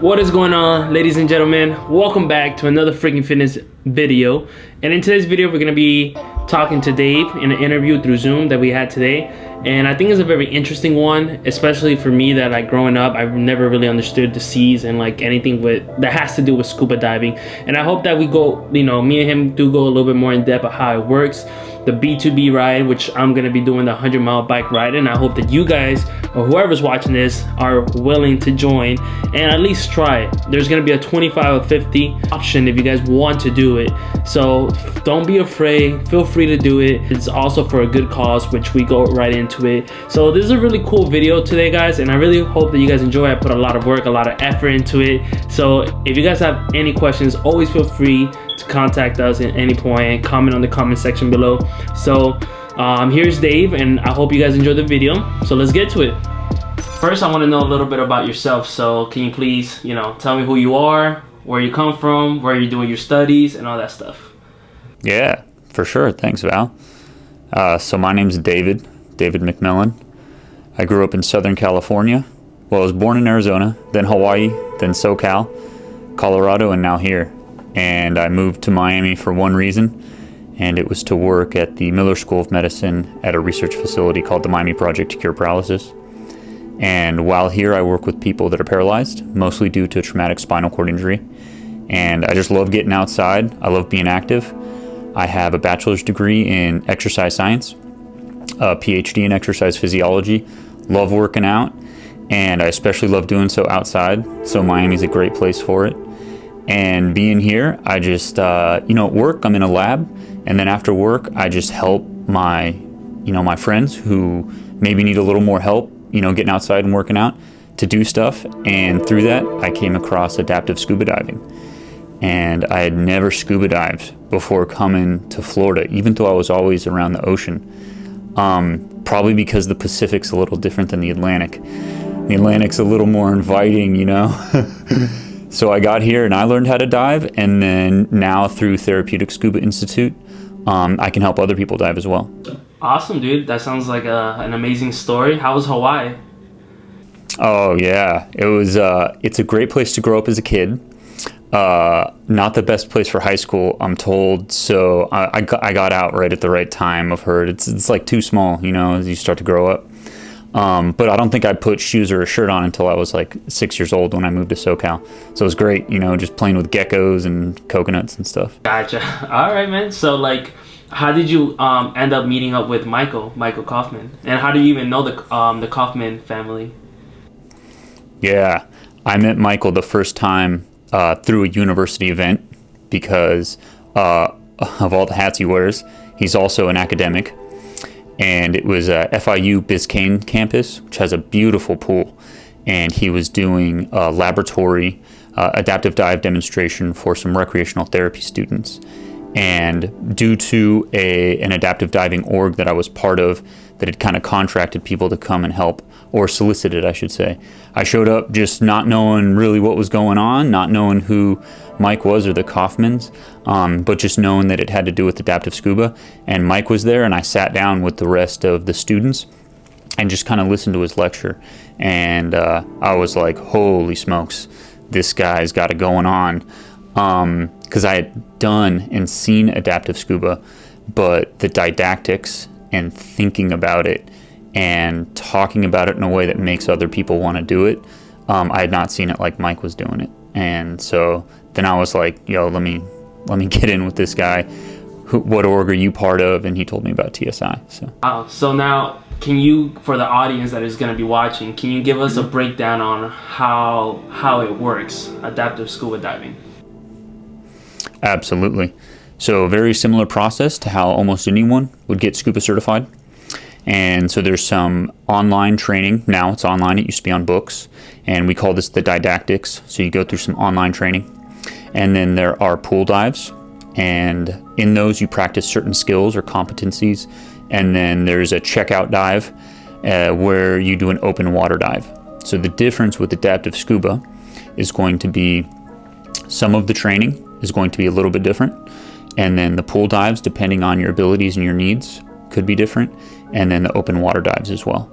What is going on, ladies and gentlemen? Welcome back to another Freakin Fitness video. And in today's video, we're gonna be talking to Dave in an interview through Zoom that we had today. And I think it's a very interesting one, especially for me that like growing up, I've never really understood the seas and like anything that has to do with scuba diving. And I hope that we go, me and him do go a little bit more in depth of how it works. The B2B ride, which I'm gonna be doing the 100-mile bike ride, and I hope that you guys or whoever's watching this are willing to join and at least try it. There's gonna be a 25 or 50 option if you guys want to do it. So don't be afraid, feel free to do it. It's also for a good cause, which we go right into it. So this is a really cool video today, guys, and I really hope that you guys enjoy. I put a lot of work, a lot of effort into it. So if you guys have any questions, always feel free to contact us at any point and comment on the comment section below. So here's Dave, and I hope you guys enjoy the video. So let's get to it. First, I want to know a little bit about yourself. So can you please, tell me who you are, where you come from, where you're doing your studies, and all that stuff. Yeah, for sure. Thanks, Val. So my name's David McMillan. I grew up in Southern California. Well, I was born in Arizona, then Hawaii, then SoCal, Colorado, and now here. And I moved to Miami for one reason, and it was to work at the Miller School of Medicine at a research facility called the Miami Project to Cure Paralysis. And while here, I work with people that are paralyzed, mostly due to a traumatic spinal cord injury. And I just love getting outside. I love being active. I have a bachelor's degree in exercise science, a PhD in exercise physiology, love working out, and I especially love doing so outside. So Miami's a great place for it. And being here, I just, at work, I'm in a lab, and then after work, I just help my friends who maybe need a little more help, getting outside and working out to do stuff. And through that, I came across adaptive scuba diving. And I had never scuba dived before coming to Florida, even though I was always around the ocean. Probably because the Pacific's a little different than the Atlantic. The Atlantic's a little more inviting, So I got here and I learned how to dive, and then now through Therapeutic Scuba Institute, I can help other people dive as well. Awesome, dude. That sounds like an amazing story. How was Hawaii? Oh yeah, it was. It's a great place to grow up as a kid. Not the best place for high school, I'm told. So I got out right at the right time. I've heard it's like too small, as you start to grow up. But I don't think I put shoes or a shirt on until I was like 6 years old when I moved to SoCal. So it was great, just playing with geckos and coconuts and stuff. Gotcha. All right, man. So like, how did you end up meeting up with Michael Kaufman? And how do you even know the Kaufman family? Yeah, I met Michael the first time through a university event because of all the hats he wears. He's also an academic. And it was FIU Biscayne campus, which has a beautiful pool. And he was doing a laboratory adaptive dive demonstration for some recreational therapy students. And due to an adaptive diving org that I was part of that had kind of contracted people to come and help, or solicited, I should say, I showed up just not knowing really what was going on, not knowing who Mike was or the Kaufmans, but just knowing that it had to do with adaptive scuba. And Mike was there, and I sat down with the rest of the students and just kind of listened to his lecture. And I was like, holy smokes, this guy's got it going on. Because I had done and seen adaptive scuba, but the didactics and thinking about it and talking about it in a way that makes other people want to do it, I had not seen it like Mike was doing it. And so then I was like, yo, let me get in with this guy. What org are you part of? And he told me about TSI. So wow. So now, can you, for the audience that is going to be watching, can you give us a breakdown on how it works, adaptive scuba diving? Absolutely. So a very similar process to how almost anyone would get scuba certified. And so there's some online training. Now it's online. It used to be on books. And we call this the didactics. So you go through some online training. And then there are pool dives. And in those you practice certain skills or competencies. And then there's a checkout dive where you do an open water dive. So the difference with adaptive scuba is going to be some of the training is going to be a little bit different. And then the pool dives, depending on your abilities and your needs, could be different. And then the open water dives as well.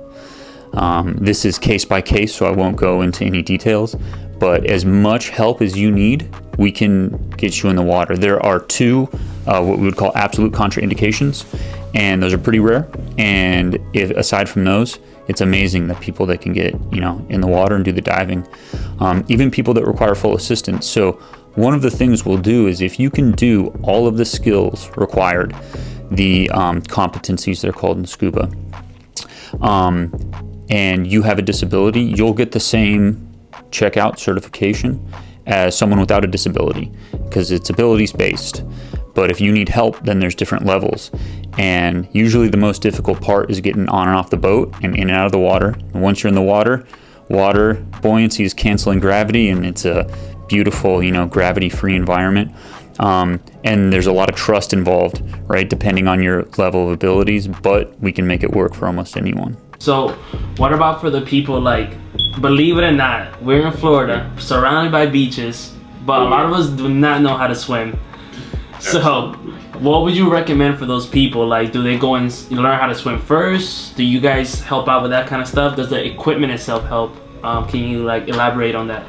This is case by case, so I won't go into any details, but as much help as you need, we can get you in the water. There are two what we would call absolute contraindications, and those are pretty rare. And if aside from those, it's amazing the people that can get, you know, in the water and do the diving, even people that require full assistance. So one of the things we'll do is, if you can do all of the skills required, the competencies they're called in scuba, and you have a disability, you'll get the same checkout certification as someone without a disability, because it's abilities based. But if you need help, then there's different levels. And usually the most difficult part is getting on and off the boat and in and out of the water. And once you're in the water, water buoyancy is canceling gravity, and it's a beautiful, you know, gravity-free environment. And there's a lot of trust involved, right, depending on your level of abilities, but we can make it work for almost anyone. So what about for the people, like, believe it or not, we're in Florida, surrounded by beaches, but a lot of us do not know how to swim. So what would you recommend for those people? Like, do they go and learn how to swim first? Do you guys help out with that kind of stuff? Does the equipment itself help? Can you, like, elaborate on that?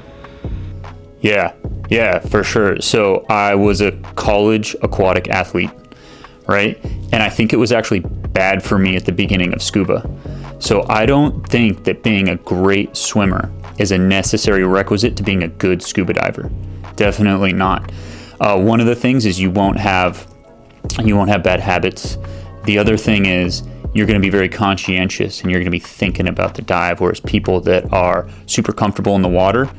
Yeah, for sure. So I was a college aquatic athlete, right? And I think it was actually bad for me at the beginning of scuba. So I don't think that being a great swimmer is a necessary requisite to being a good scuba diver. Definitely not. One of the things is you won't have bad habits. The other thing is you're going to be very conscientious and you're going to be thinking about the dive, whereas people that are super comfortable in the water,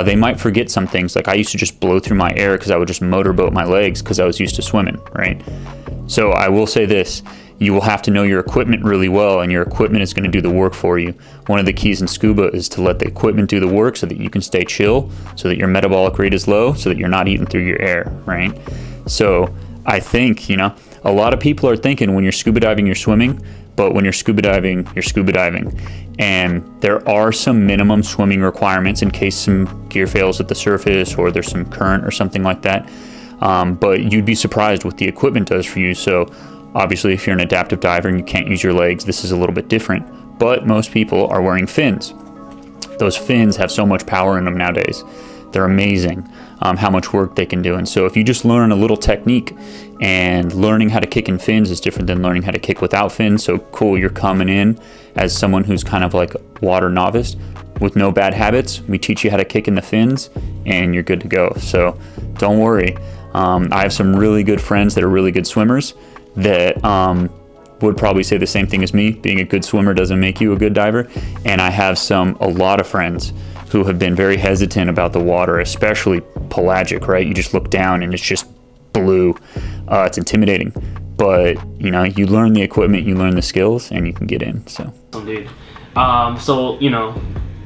they might forget some things. Like, I used to just blow through my air because I would just motorboat my legs because I was used to swimming, right? So I will say this, you will have to know your equipment really well, and your equipment is going to do the work for you. One of the keys in scuba is to let the equipment do the work so that you can stay chill, so that your metabolic rate is low, so that you're not eating through your air, right? So I think, you know, a lot of people are thinking when you're scuba diving, you're swimming, but when you're scuba diving, you're scuba diving. And there are some minimum swimming requirements in case some gear fails at the surface or there's some current or something like that. But you'd be surprised what the equipment does for you. So obviously, if you're an adaptive diver and you can't use your legs, this is a little bit different. But most people are wearing fins. Those fins have so much power in them nowadays. They're amazing how much work they can do. And so if you just learn a little technique, and learning how to kick in fins is different than learning how to kick without fins. So cool, you're coming in as someone who's kind of like a water novice with no bad habits. We teach you how to kick in the fins and you're good to go. So don't worry. I have some really good friends that are really good swimmers that would probably say the same thing as me. Being a good swimmer doesn't make you a good diver. And I have a lot of friends who have been very hesitant about the water, especially pelagic, right? You just look down and it's just blue. It's intimidating. But, you know, you learn the equipment, you learn the skills, and you can get in, so. Dude. So, you know,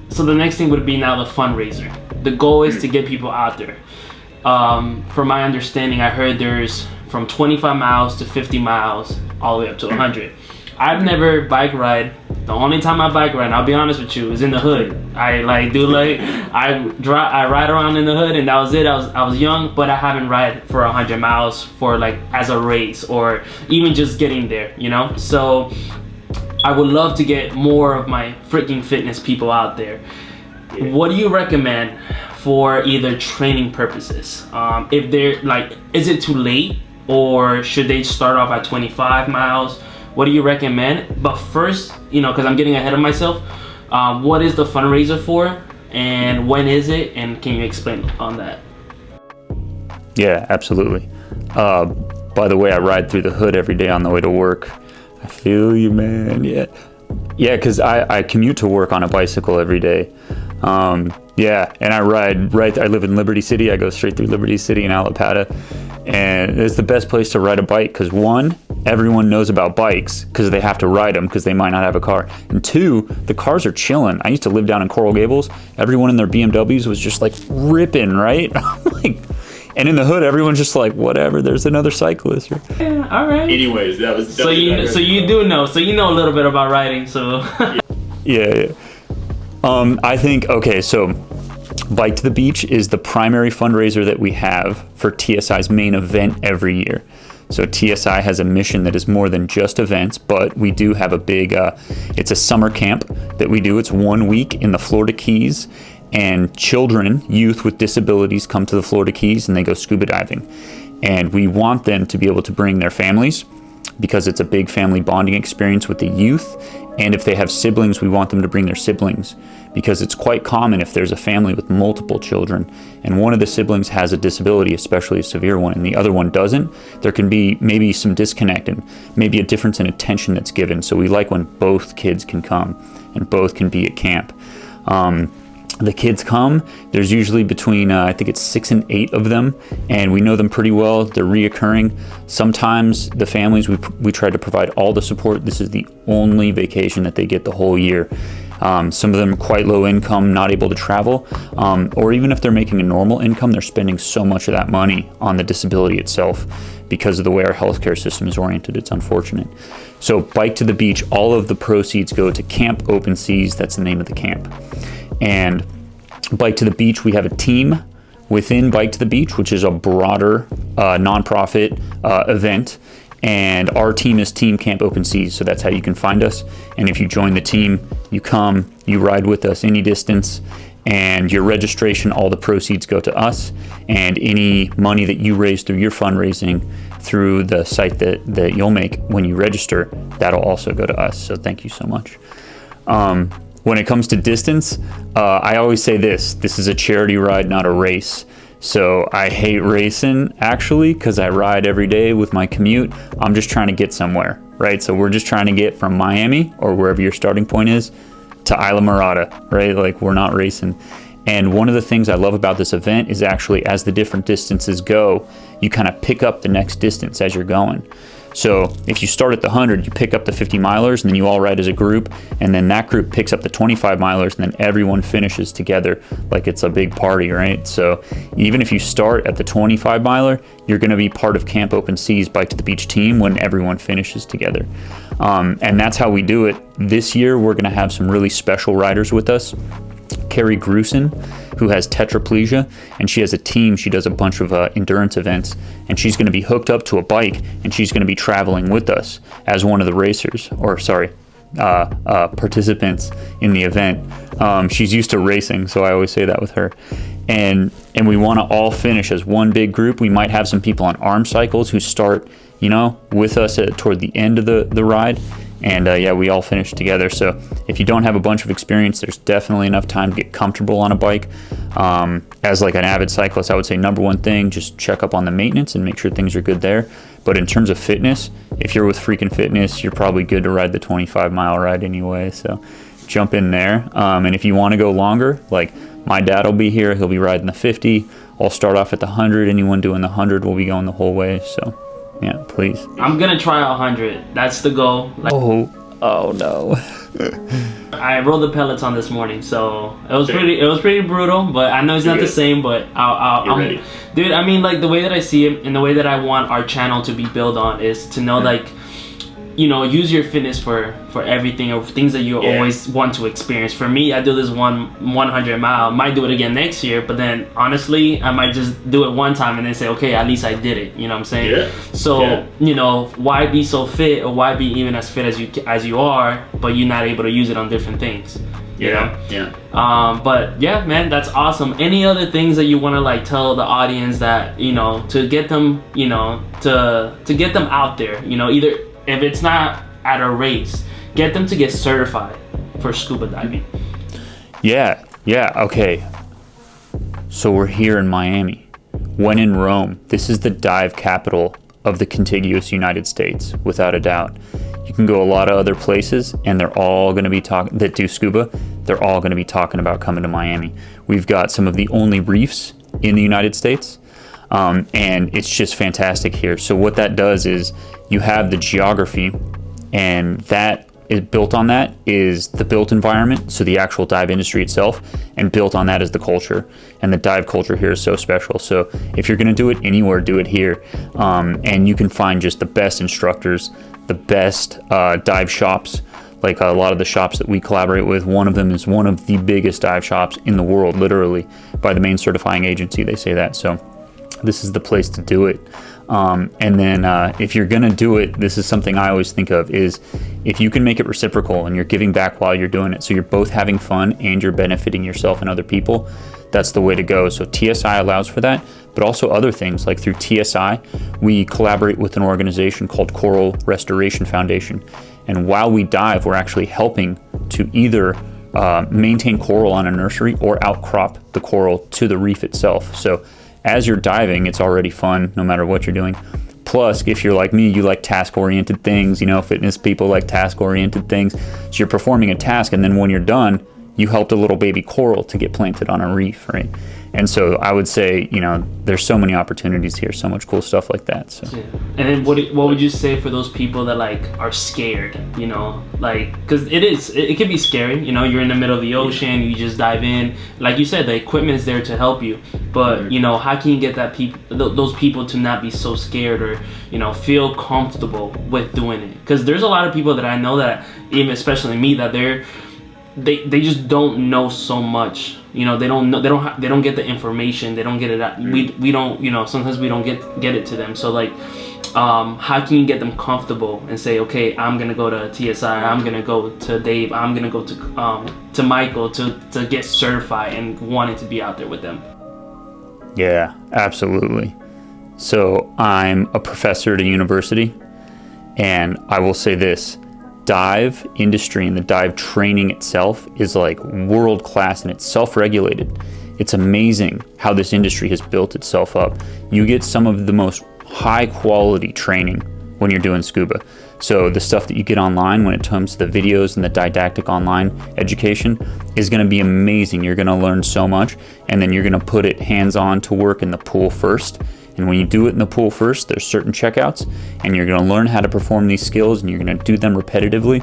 so the next thing would be now the fundraiser. The goal is to get people out there. From my understanding, I heard there's from 25 miles to 50 miles, all the way up to 100. I've never bike ride. The only time I bike ride, I'll be honest with you, is in the hood. I ride around in the hood, and that was it. I was young, but I haven't ride for 100 miles for, like, as a race or even just getting there, you know? So I would love to get more of my freaking fitness people out there. What do you recommend for either training purposes? If they're like, is it too late, or should they start off at 25 miles? What do you recommend? But first, you know, because I'm getting ahead of myself, what is the fundraiser for, and when is it, and can you explain on that? Yeah, absolutely. By the way, I ride through the hood every day on the way to work. I feel you, man. Yeah, because I commute to work on a bicycle every day. Yeah, and I ride I live in Liberty City. I go straight through Liberty City in Allapattah, and it's the best place to ride a bike because, one, everyone knows about bikes because they have to ride them because they might not have a car, and two, the cars are chilling. I used to live down in Coral Gables. Everyone in their BMWs was just like ripping, right? Like, and in the hood, everyone's just like, whatever, there's another cyclist. Yeah, all right. Anyways, that was so you know a little bit about riding, so. Yeah. I think, okay, so Bike to the Beach is the primary fundraiser that we have for TSI's main event every year. So TSI has a mission that is more than just events, but we do have a big, it's a summer camp that we do. It's 1 week in the Florida Keys, and children, youth with disabilities come to the Florida Keys and they go scuba diving. And we want them to be able to bring their families because it's a big family bonding experience with the youth. And if they have siblings, we want them to bring their siblings because it's quite common if there's a family with multiple children and one of the siblings has a disability, especially a severe one, and the other one doesn't, there can be maybe some disconnect and maybe a difference in attention that's given. So we like when both kids can come and both can be at camp. The kids come, there's usually between, I think it's 6 and 8 of them, and we know them pretty well. They're reoccurring. Sometimes the families, we try to provide all the support. This is the only vacation that they get the whole year. Some of them are quite low income, not able to travel, or even if they're making a normal income, they're spending so much of that money on the disability itself because of the way our healthcare system is oriented. It's unfortunate. So Bike to the Beach, all of the proceeds go to Camp Open S.E.A.S. That's the name of the camp. And Bike to the Beach, we have a team within Bike to the Beach, which is a broader nonprofit event. And our team is Team Camp Open S.E.A.S. So that's how you can find us. And if you join the team, you come, you ride with us any distance, and your registration, all the proceeds go to us. And any money that you raise through your fundraising through the site that you'll make when you register, that'll also go to us. So thank you so much. When it comes to distance, I always say this is a charity ride, not a race. So I hate racing actually, because I ride every day with my commute. I'm just trying to get somewhere, right? So we're just trying to get from Miami or wherever your starting point is to Isla Mirada, right? Like we're not racing. And one of the things I love about this event is actually as the different distances go, you kind of pick up the next distance as you're going. So if you start at the 100, you pick up the 50 milers and then you all ride as a group, and then that group picks up the 25 milers and then everyone finishes together like it's a big party, right? So even if you start at the 25 miler, you're gonna be part of Camp Open S.E.A.S. Bike to the Beach team when everyone finishes together. And that's how we do it. This year, we're gonna have some really special riders with us. Carrie Grusin, who has tetraplegia, and she has a team. She does a bunch of endurance events, and she's going to be hooked up to a bike, and she's going to be traveling with us as one of the racers, or sorry, participants in the event. She's used to racing, so I always say that with her. And we want to all finish as one big group. We might have some people on arm cycles who start, with us toward the end of the ride. And yeah, we all finish together. So if you don't have a bunch of experience, there's definitely enough time to get comfortable on a bike. As like an avid cyclist, I would say number one thing, just check up on the maintenance and make sure things are good there. But in terms of fitness, if you're with Freakin Fitness, you're probably good to ride the 25-mile ride anyway. So jump in there. And if you want to go longer, like my dad will be here, he'll be riding the 50. I'll start off at the 100. Anyone doing the 100 will be going the whole way. So yeah, please. I'm gonna try 100. That's the goal. Oh no. I rode the Peloton this morning, so it was pretty brutal. But I know it's not the same. But I'm ready, dude. I mean, like the way that I see it and the way that I want our channel to be built on is to know, like, use your fitness for everything, or things that you always want to experience. For me, I do this 100 mile. Might do it again next year, but then honestly, I might just do it one time and then say, okay, at least I did it. You know what I'm saying? Yeah. So why be so fit, or why be even as fit as you are, but you're not able to use it on different things? Yeah. But yeah, man, that's awesome. Any other things that you want to like tell the audience that to get them, to get them out there? Either if it's not at a race, get them to get certified for scuba diving. Yeah, okay. So we're here in Miami. When in Rome, this is the dive capital of the contiguous United States, without a doubt. You can go a lot of other places, and they're all going to be talking, that do scuba, they're all going to be talking about coming to Miami. We've got some of the only reefs in the United States. And it's just fantastic here. So what that does is you have the geography, and that is built on that is the built environment, so the actual dive industry itself, and built on that is the culture. And the dive culture here is so special. So if you're going to do it anywhere, do it here. And you can find just the best instructors, the best dive shops. Like a lot of the shops that we collaborate with, one of them is one of the biggest dive shops in the world, literally, by the main certifying agency. They say that. So this is the place to do it. And then if you're gonna do it, this is something I always think of, is if you can make it reciprocal and you're giving back while you're doing it, so you're both having fun and you're benefiting yourself and other people, that's the way to go. So TSI allows for that, but also other things. Like through TSI, we collaborate with an organization called Coral Restoration Foundation. And while we dive, we're actually helping to either maintain coral on a nursery or outcrop the coral to the reef itself. So as you're diving, it's already fun no matter what you're doing. Plus, if you're like me, you like task-oriented things, you know, fitness people like task-oriented things. So you're performing a task, and then when you're done, you helped a little baby coral to get planted on a reef, right? And so I would say, you know, there's so many opportunities here, so much cool stuff like that. So. Yeah. And then what would you say for those people that like are scared, you know, like, because it can be scary, you know, you're in the middle of the ocean, you just dive in, like you said, the equipment is there to help you, but you know, how can you get those people to not be so scared, or you know, feel comfortable with doing it? Because there's a lot of people that I know that, even especially me, that they just don't know so much, you know, they don't get the information, they don't get it out. We don't, you know, sometimes we don't get it to them. So like, how can you get them comfortable and say, okay, I'm gonna go to TSI, I'm gonna go to Dave, I'm gonna go to Michael to get certified and wanting to be out there with them? Yeah, absolutely. So I'm a professor at a university, and I will say this: dive industry and the dive training itself is like world class, and it's self-regulated. It's amazing how this industry has built itself up. You get some of the most high quality training when you're doing scuba. So the stuff that you get online when it comes to the videos and the didactic online education is going to be amazing. You're going to learn so much, and then you're going to put it hands-on to work in the pool first. And when you do it in the pool first, there's certain checkouts, and you're going to learn how to perform these skills, and you're going to do them repetitively.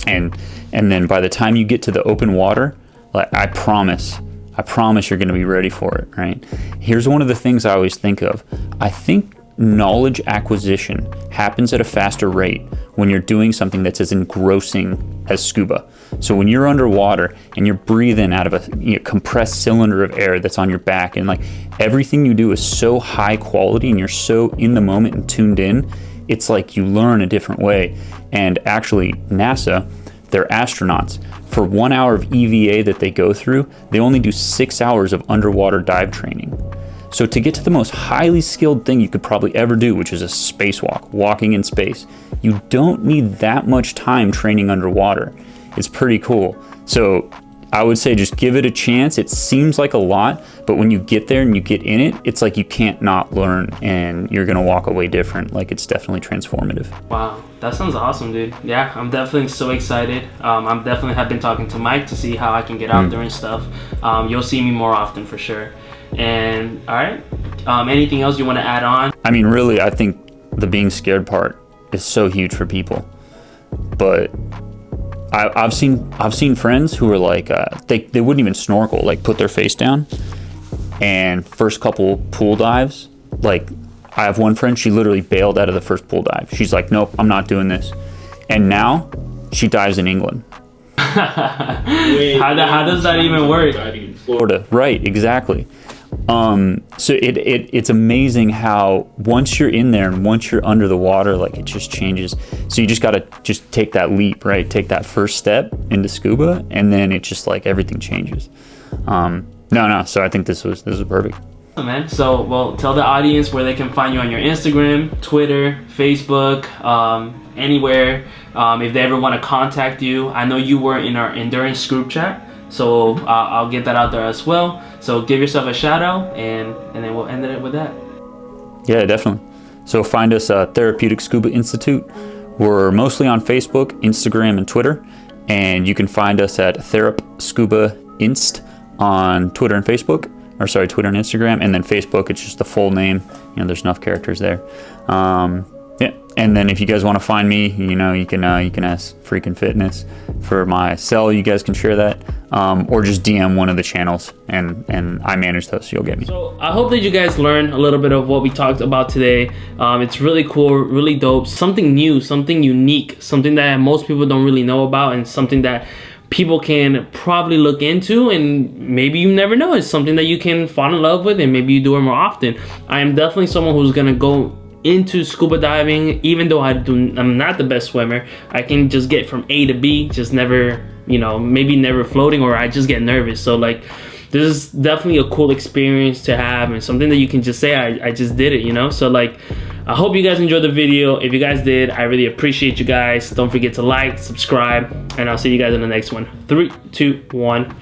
And then by the time you get to the open water, like I promise you're going to be ready for it, right? Here's one of the things I always think of. I think knowledge acquisition happens at a faster rate when you're doing something that's as engrossing as scuba. So when you're underwater and you're breathing out of a compressed cylinder of air that's on your back, and like everything you do is so high quality and you're so in the moment and tuned in, it's like you learn a different way. And actually NASA, their astronauts, for 1 hour of EVA that they go through, they only do 6 hours of underwater dive training. So to get to the most highly skilled thing you could probably ever do, which is a spacewalk, walking in space, you don't need that much time training underwater. It's pretty cool. So I would say just give it a chance. It seems like a lot, but when you get there and you get in it, it's like you can't not learn, and you're gonna walk away different. Like, it's definitely transformative. Wow, that sounds awesome, dude. Yeah, I'm definitely so excited. I'm definitely have been talking to Mike to see how I can get out there and stuff. You'll see me more often for sure. And all right, anything else you want to add on? I mean, really, I think the being scared part is so huge for people, but I've seen friends who are like they wouldn't even snorkel, like put their face down, and first couple pool dives, like I have one friend, she literally bailed out of the first pool dive. She's like, nope, I'm not doing this. And now she dives in England. How does that even work? Diving in Florida, right? Exactly. So it's amazing how once you're in there and once you're under the water, like it just changes. So you just gotta just take that leap, right? Take that first step into scuba, and then it just like everything changes. So I think this was perfect. Man, so well, tell the audience where they can find you on your Instagram, Twitter, Facebook, anywhere. If they ever want to contact you, I know you were in our endurance group chat, so I'll get that out there as well. So give yourself a shout out, and then we'll end it with that. Yeah, definitely. So find us at Therapeutic Scuba Institute. We're mostly on Facebook, Instagram, and Twitter, and you can find us at Therap Scuba Inst on Twitter and Facebook. Or sorry, Twitter and Instagram, and then Facebook, it's just the full name. You know, there's enough characters there. Yeah, and then if you guys want to find me, you know, you can ask Freakin Fitness for my cell. You guys can share that, or just DM one of the channels, and I manage those, so you'll get me. So I hope that you guys learned a little bit of what we talked about today. It's really cool, really dope, something new, something unique, something that most people don't really know about, and something that people can probably look into, and maybe you never know, it's something that you can fall in love with, and maybe you do it more often. I am definitely someone who's gonna go into scuba diving, even though I'm not the best swimmer. I can just get from A to B, just never, you know, maybe never floating, or I just get nervous. So like, this is definitely a cool experience to have, and something that you can just say, I just did it, you know? So like, I hope you guys enjoyed the video. If you guys did, I really appreciate you guys. Don't forget to like, subscribe, and I'll see you guys in the next one. 3, 2, 1.